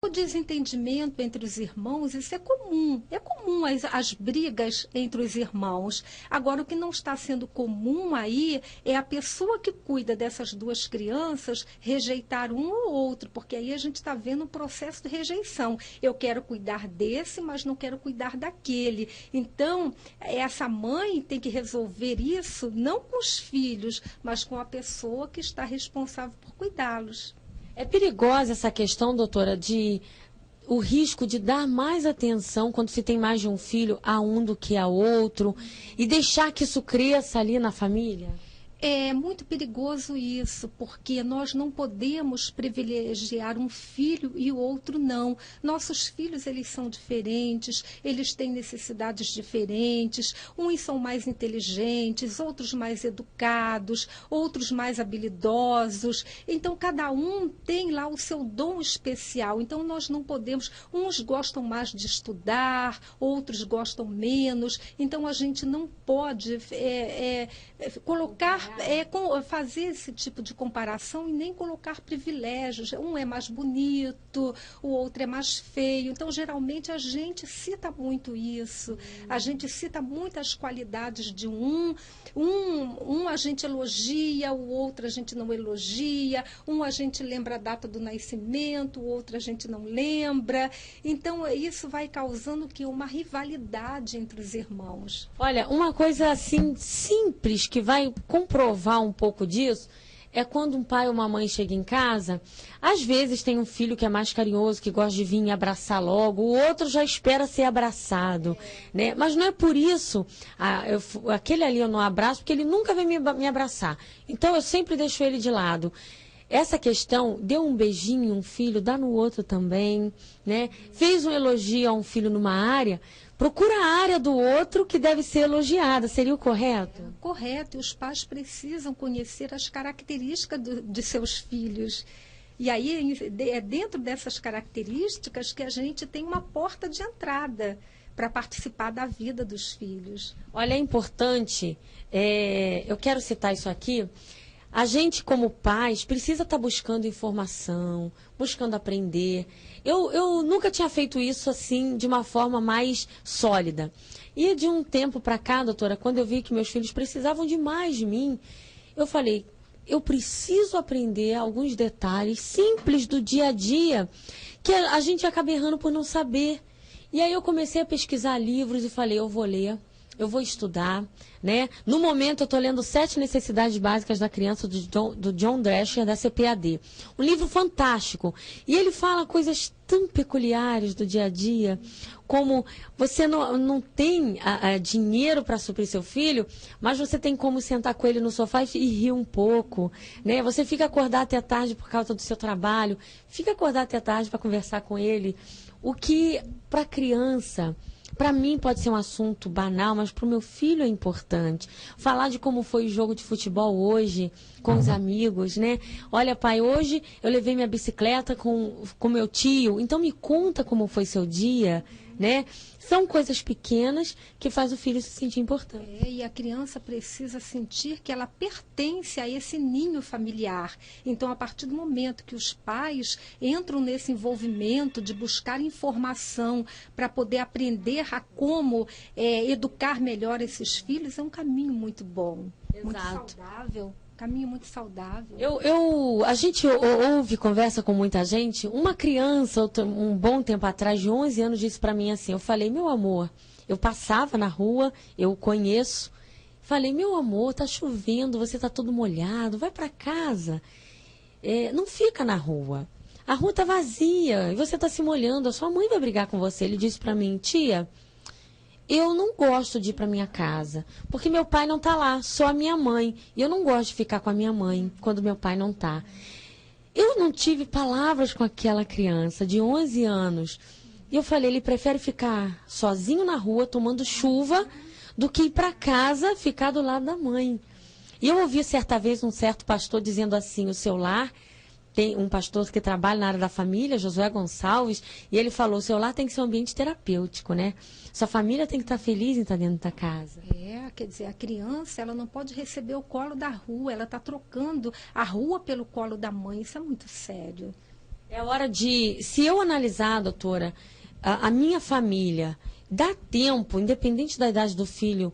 O desentendimento entre os irmãos, isso é comum. É comum as brigas entre os irmãos. Agora, o que não está sendo comum aí é a pessoa que cuida dessas duas crianças rejeitar um ou outro, porque aí a gente está vendo um processo de rejeição. Eu quero cuidar desse, mas não quero cuidar daquele. Então, essa mãe tem que resolver isso não com os filhos, mas com a pessoa que está responsável por cuidá-los. É perigosa essa questão, doutora, de o risco de dar mais atenção quando se tem mais de um filho a um do que a outro e deixar que isso cresça ali na família? É muito perigoso isso, porque nós não podemos privilegiar um filho e o outro não. Nossos filhos, eles são diferentes, eles têm necessidades diferentes, uns são mais inteligentes, outros mais educados, outros mais habilidosos. Então, cada um tem lá o seu dom especial. Então, nós não podemos, uns gostam mais de estudar, outros gostam menos. Então, a gente não pode fazer esse tipo de comparação e nem colocar privilégios. Um é mais bonito, o outro é mais feio. Então, geralmente, a gente cita muito isso. A gente cita muitas qualidades de um a gente elogia, o outro a gente não elogia. Um a gente lembra a data do nascimento, o outro a gente não lembra. Então, isso vai causando uma rivalidade entre os irmãos. Olha, uma coisa assim simples que vai comprovar um pouco disso é quando um pai ou uma mãe chega em casa, às vezes tem um filho que é mais carinhoso, que gosta de vir e abraçar logo, o outro já espera ser abraçado, né? Mas não é por isso, aquele ali eu não abraço, porque ele nunca vem me abraçar. Então eu sempre deixo ele de lado. Essa questão, deu um beijinho em um filho, dá no outro também, né? Fez um elogio a um filho numa área, procura a área do outro que deve ser elogiada. Seria o correto? Correto. E os pais precisam conhecer as características de seus filhos. E aí é dentro dessas características que a gente tem uma porta de entrada para participar da vida dos filhos. Olha, é importante, eu quero citar isso aqui. A gente, como pais, precisa estar buscando informação, buscando aprender. Eu nunca tinha feito isso assim, de uma forma mais sólida. E de um tempo para cá, doutora, quando eu vi que meus filhos precisavam de mais de mim, eu falei, eu preciso aprender alguns detalhes simples do dia a dia, que a gente acaba errando por não saber. E aí eu comecei a pesquisar livros e falei, eu vou ler. Eu vou estudar, né? No momento, eu estou lendo 7 Necessidades Básicas da Criança, do John Drescher, da CPAD. Um livro fantástico. E ele fala coisas tão peculiares do dia a dia, como você não tem dinheiro para suprir seu filho, mas você tem como sentar com ele no sofá e rir um pouco, né? Você fica acordado até tarde por causa do seu trabalho, fica acordado até tarde para conversar com ele. O que, para a criança... Para mim pode ser um assunto banal, mas para o meu filho é importante. Falar de como foi o jogo de futebol hoje com os amigos, né? Olha, pai, hoje eu levei minha bicicleta com meu tio, então me conta como foi seu dia, né? São coisas pequenas que faz o filho se sentir importante. E a criança precisa sentir que ela pertence a esse ninho familiar. Então, a partir do momento que os pais entram nesse envolvimento de buscar informação para poder aprender a como educar melhor esses filhos, é um caminho muito bom, muito saudável. Caminho muito saudável. A gente ouve, conversa com muita gente. Uma criança, um bom tempo atrás, de 11 anos, disse para mim assim, eu falei, meu amor, eu passava na rua, eu conheço, falei, meu amor, tá chovendo, você tá todo molhado, vai para casa, não fica na rua. A rua tá vazia e você tá se molhando, a sua mãe vai brigar com você. Ele disse para mim, tia, eu não gosto de ir para minha casa, porque meu pai não está lá, só a minha mãe. E eu não gosto de ficar com a minha mãe quando meu pai não está. Eu não tive palavras com aquela criança de 11 anos. E eu falei, ele prefere ficar sozinho na rua, tomando chuva, do que ir para casa, ficar do lado da mãe. E eu ouvi certa vez um certo pastor dizendo assim, o seu lar... Tem um pastor que trabalha na área da família, Josué Gonçalves, e ele falou, o seu lar tem que ser um ambiente terapêutico, né? Sua família tem que estar feliz em estar dentro da casa. Quer dizer, a criança, ela não pode receber o colo da rua, ela está trocando a rua pelo colo da mãe, isso é muito sério. É hora de, se eu analisar, doutora, a minha família, dá tempo, independente da idade do filho,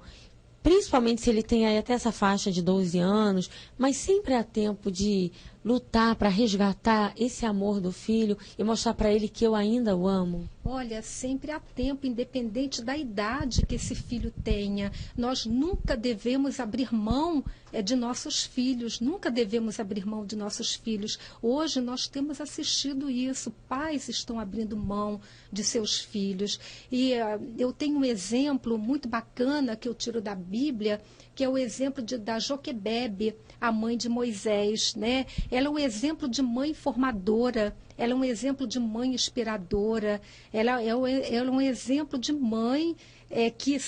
principalmente se ele tem aí até essa faixa de 12 anos, mas sempre há tempo de lutar para resgatar esse amor do filho e mostrar para ele que eu ainda o amo? Olha, sempre há tempo, independente da idade que esse filho tenha. Nós nunca devemos abrir mão de nossos filhos, nunca devemos abrir mão de nossos filhos. Hoje nós temos assistido isso, pais estão abrindo mão de seus filhos. E eu tenho um exemplo muito bacana que eu tiro da Bíblia, que é o exemplo da Joquebebe, a mãe de Moisés, né? Ela é um exemplo de mãe formadora, ela é um exemplo de mãe inspiradora, ela é um exemplo de mãe que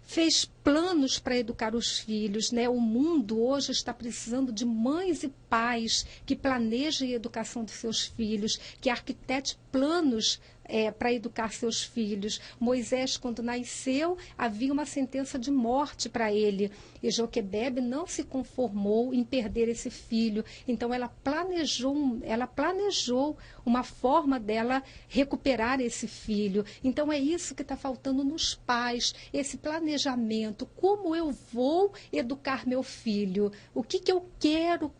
fez planos para educar os filhos, né? O mundo hoje está precisando de mães e pais que planejem a educação de seus filhos, que arquitetem planos para educar seus filhos. Moisés, quando nasceu, havia uma sentença de morte para ele. E Joquebebe não se conformou em perder esse filho. Então, ela planejou uma forma dela recuperar esse filho. Então, é isso que está faltando nos pais, esse planejamento. Como eu vou educar meu filho? O que eu quero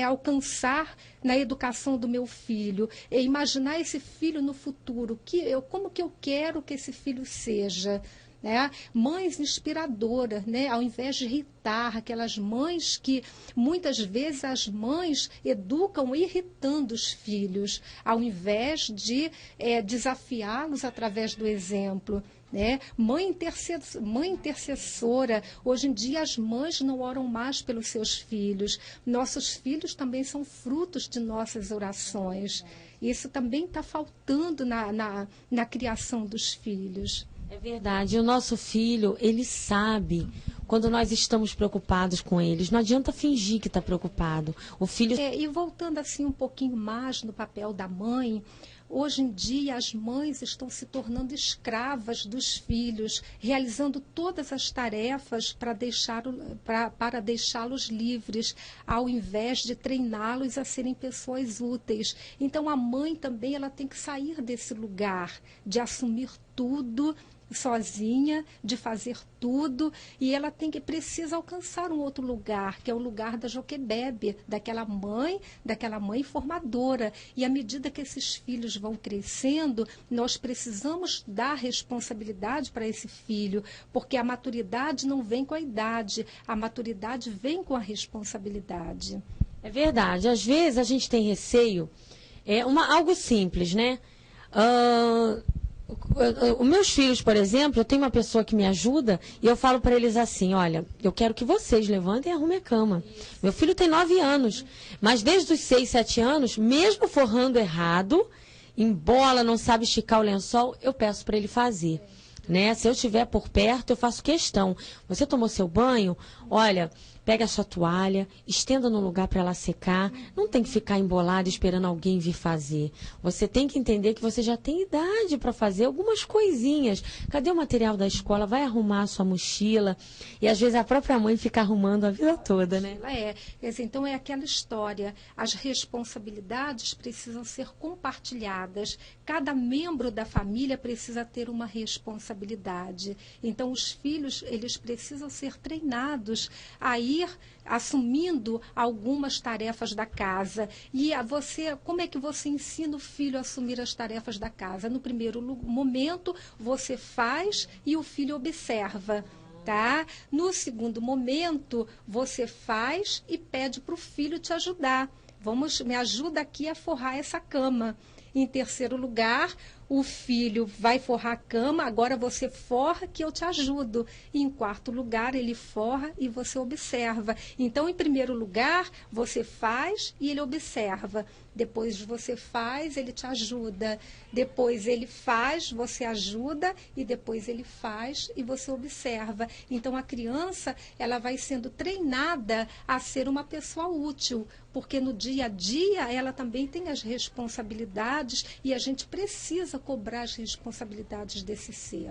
alcançar na educação do meu filho, imaginar esse filho no futuro, como que eu quero que esse filho seja, né? Mães inspiradoras, né? Ao invés de irritar, aquelas mães que muitas vezes as mães educam irritando os filhos, ao invés de desafiá-los através do exemplo. Né? Mãe intercessora. Hoje em dia as mães não oram mais pelos seus filhos. Nossos filhos também são frutos de nossas orações. Isso também está faltando na criação dos filhos. É verdade. O nosso filho, ele sabe quando nós estamos preocupados com eles. Não adianta fingir que está preocupado. O filho... E voltando assim um pouquinho mais no papel da mãe, hoje em dia as mães estão se tornando escravas dos filhos, realizando todas as tarefas para deixá-los livres, ao invés de treiná-los a serem pessoas úteis. Então a mãe também ela tem que sair desse lugar de assumir tudo sozinha, de fazer tudo, e ela precisa alcançar um outro lugar, que é o lugar da Joquebebe, daquela mãe formadora. E à medida que esses filhos vão crescendo, nós precisamos dar responsabilidade para esse filho, porque a maturidade não vem com a idade, a maturidade vem com a responsabilidade. É verdade. Às vezes a gente tem receio, algo simples, né? Os meus filhos, por exemplo, eu tenho uma pessoa que me ajuda e eu falo para eles assim, olha, eu quero que vocês levantem e arrumem a cama. Meu filho tem 9 anos, mas desde os 6, 7 anos, mesmo forrando errado, em bola, não sabe esticar o lençol, eu peço para ele fazer. Né? Se eu estiver por perto, eu faço questão. Você tomou seu banho? Olha, pega a sua toalha, estenda no lugar para ela secar. Não tem que ficar embolada esperando alguém vir fazer. Você tem que entender que você já tem idade para fazer algumas coisinhas. Cadê o material da escola? Vai arrumar a sua mochila. E às vezes a própria mãe fica arrumando a vida toda, né? Então é aquela história. As responsabilidades precisam ser compartilhadas. Cada membro da família precisa ter uma responsabilidade. Então os filhos, eles precisam ser treinados a ir assumindo algumas tarefas da casa. E como é que você ensina o filho a assumir as tarefas da casa? No primeiro momento, você faz e o filho observa. Tá? No segundo momento, você faz e pede para o filho te ajudar. Me ajuda aqui a forrar essa cama. Em terceiro lugar, o filho vai forrar a cama, agora você forra que eu te ajudo. E em quarto lugar, ele forra e você observa. Então, em primeiro lugar, você faz e ele observa. Depois você faz, ele te ajuda. Depois ele faz, você ajuda. E depois ele faz e você observa. Então, a criança ela vai sendo treinada a ser uma pessoa útil. Porque no dia a dia, ela também tem as responsabilidades e a gente precisa cobrar as responsabilidades desse ser.